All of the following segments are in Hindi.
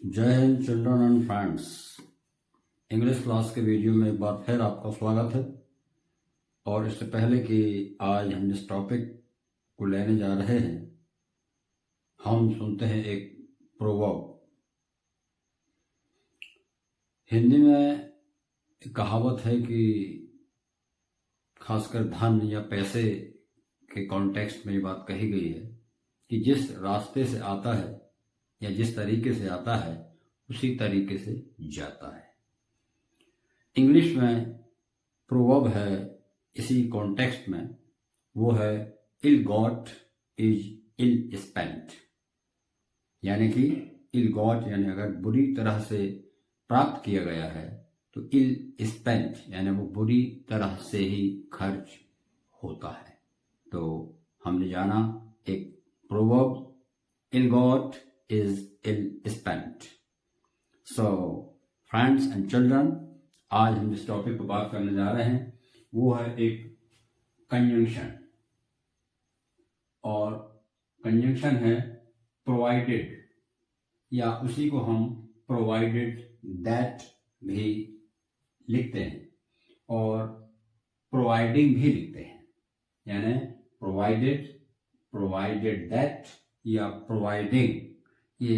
जय Hind children and friends. English class के वीडियो में एक बार फिर आपका स्वागत है। और इससे पहले कि आज हम जिस टॉपिक को लेने जा रहे हैं, हम सुनते हैं एक प्रोवर्ब। हिंदी में एक कहावत है कि खासकर धन या पैसे के कॉन्टेक्स्ट में ये बात कही गई है कि जिस रास्ते से आता है या जिस तरीके से आता है उसी तरीके से जाता है। इंग्लिश में प्रोवर्ब है इसी कॉन्टेक्स्ट में, वो है इल गॉट इज इल स्पेंट। यानी कि इल गॉट यानी अगर बुरी तरह से प्राप्त किया गया है तो इल स्पेंट यानी वो बुरी तरह से ही खर्च होता है। तो हमने जाना एक proverb ill got is ill spent. So, friends and children, आज हम जिस टॉपिक पर बात करने जा रहे हैं वो है एक कंजंक्शन, और कंजंक्शन है प्रोवाइडेड, या उसी को हम प्रोवाइडेड दैट भी लिखते हैं और प्रोवाइडिंग भी लिखते हैं। यानी प्रोवाइडेड दैट या प्रोवाइडिंग, ये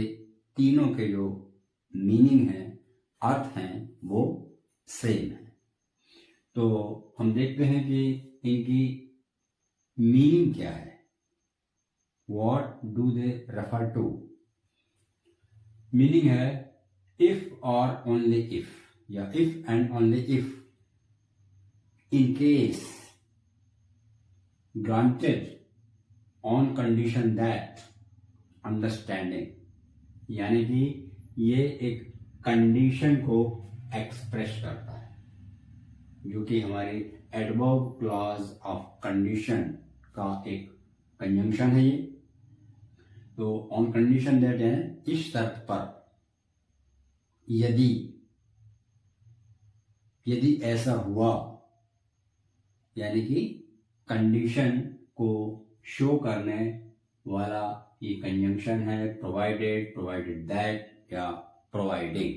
तीनों के जो मीनिंग है, अर्थ हैं, वो सेम है। तो हम देखते हैं कि इनकी मीनिंग क्या है। What do they refer to? Meaning है इफ और ओनली इफ, या if and only if, in case, granted, on condition that, understanding. यानी कि ये एक कंडीशन को एक्सप्रेस करता है, जो कि हमारी एडवर्ब क्लॉज ऑफ कंडीशन का एक कंजंक्शन है ये। तो ऑन कंडीशन दैट है इस शर्त पर, यदि ऐसा हुआ, यानी कि कंडीशन को शो करने वाला ये कंजंक्शन है प्रोवाइडेड दैट या प्रोवाइडिंग।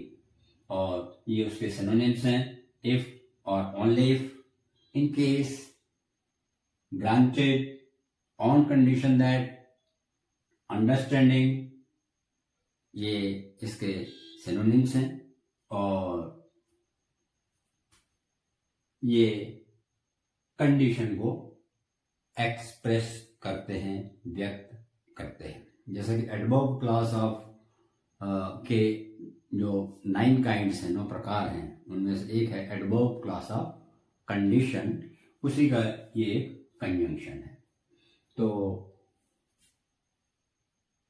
और ये उसके सिनोनिम्स हैं इफ और only if, in case, granted, on condition that, understanding, ये इसके सिनोनिम्स हैं। और ये कंडीशन को एक्सप्रेस करते हैं, व्यक्त करते हैं। जैसा कि एडवर्ब क्लास ऑफ के जो 9 काइंड्स हैं, 9 प्रकार हैं, उनमें से एक है एडवर्ब क्लास ऑफ कंडीशन, उसी का ये एक कंजंक्शन है। तो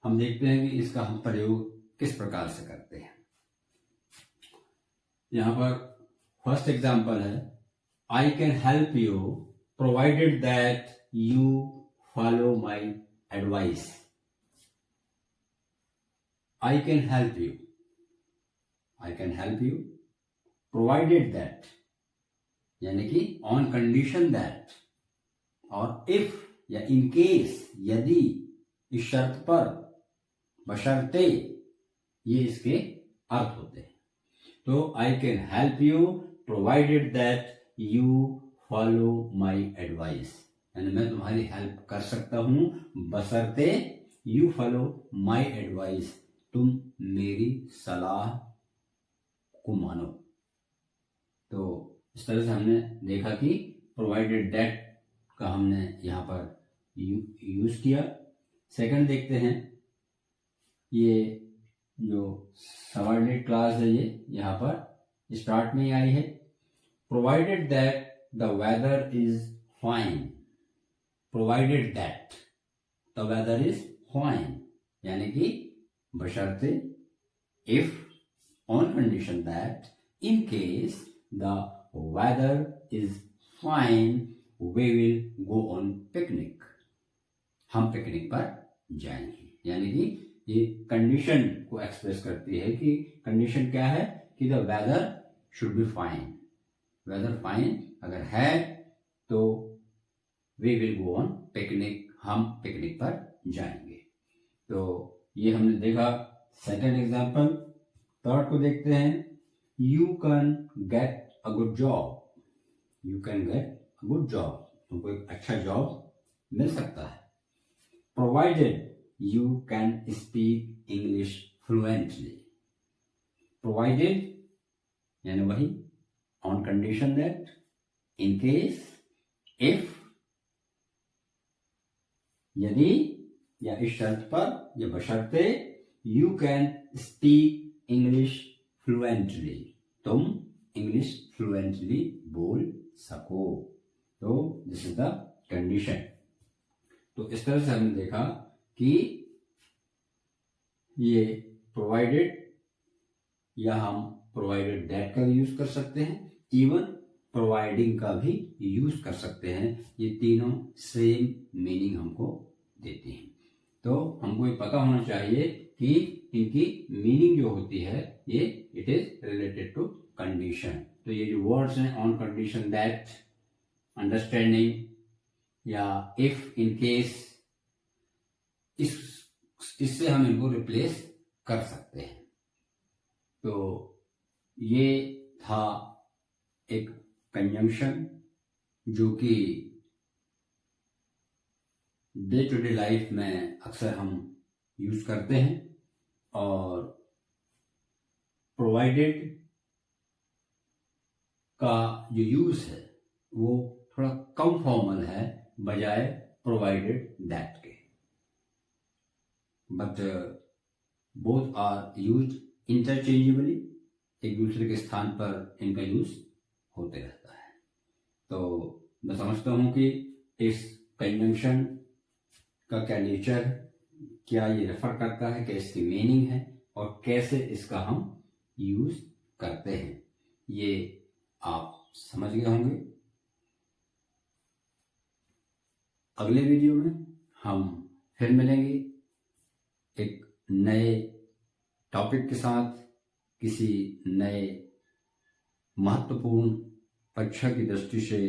हम देखते हैं कि इसका हम प्रयोग किस प्रकार से करते हैं। यहां पर फर्स्ट एग्जांपल है I can help you provided that you follow my advice. I can help you provided that, यानी कि on condition that, और if या in case, यदि, इस शर्त पर, बशर्ते, ये इसके अर्थ होते हैं। तो I can help you provided that you follow my advice, यानी मैं तुम्हारी हेल्प कर सकता हूं बशर्ते यू फॉलो माई एडवाइस, तुम मेरी सलाह को मानो। तो इस तरह से हमने देखा कि प्रोवाइडेड दैट का हमने यहां पर यूज किया। सेकंड देखते हैं, ये जो सबऑर्डिनेट क्लास है ये यहां पर स्टार्ट में ही आई है। Provided that the weather is fine, provided that the weather is fine, यानी कि बशर्ते, if, on condition that, in case the weather is fine, we will go on picnic, हम पिकनिक पर जाएंगे। यानी कि ये कंडीशन को एक्सप्रेस करती है कि कंडीशन क्या है कि the weather should be fine, weather fine अगर है तो we will go on picnic, हम पिकनिक पर जाएंगे। तो ये हमने देखा सेकंड एग्जाम्पल। थर्ड को देखते हैं, you can get a good job. You can get a good job, तुमको एक अच्छा जॉब मिल सकता है। Provided you can speak English fluently. Provided यानी वही, on condition that, in case, if यदि, या इस शर्त पर या बशर्ते, you can speak English fluently, तुम इंग्लिश फ्लुएंटली बोल सको। तो दिस इज द कंडीशन। तो इस तरह से हमने देखा कि ये प्रोवाइडेड या हम प्रोवाइडेड दैट का यूज कर सकते हैं, इवन प्रोवाइडिंग का भी यूज कर सकते हैं। ये तीनों सेम मीनिंग हमको देती हैं। तो हमको ये पता होना चाहिए कि इनकी मीनिंग जो होती है ये it is related to condition. तो ये जो वर्ड्स हैं, ऑन कंडीशन दैट, अंडरस्टैंडिंग या इफ, इन केस, इससे हम इनको रिप्लेस कर सकते हैं। तो ये था एक कंजंक्शन जो कि डे टू डे लाइफ में अक्सर हम यूज करते हैं। और प्रोवाइडेड का जो यूज है वो थोड़ा कम फॉर्मल है बजाय प्रोवाइडेड दैट के, but both are use interchangeably, एक दूसरे के स्थान पर इनका यूज होते रहता है। तो मैं समझता हूं कि इस कंजंक्शन का क्या नेचर, क्या ये रेफर करता है, क्या इसकी मीनिंग है और कैसे इसका हम यूज करते हैं, ये आप समझ गए होंगे। अगले वीडियो में हम फिर मिलेंगे एक नए टॉपिक के साथ, किसी नए महत्वपूर्ण परीक्षा की दृष्टि से।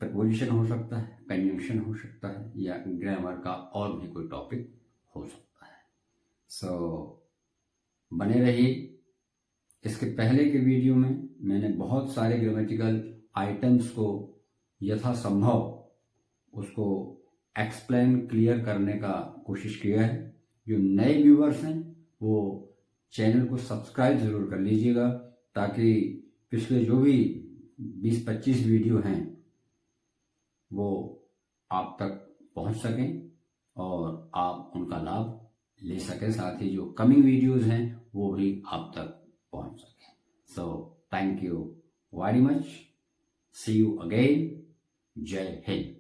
प्रपोजिशन हो सकता है, कंजंक्शन हो सकता है, या ग्रामर का और भी कोई टॉपिक हो सकता है। सो बने रहिए। इसके पहले के वीडियो में मैंने बहुत सारे ग्रामेटिकल आइटम्स को यथासंभव उसको एक्सप्लेन क्लियर करने का कोशिश किया है। जो नए व्यूअर्स हैं वो चैनल को सब्सक्राइब ज़रूर कर लीजिएगा, ताकि पिछले जो भी 20-25 वीडियो हैं वो आप तक पहुंच सकें और आप उनका लाभ ले सकें। साथ ही जो कमिंग वीडियोस हैं वो भी आप तक पहुंच सकें। So thank you very much, see you again, जय हिंद।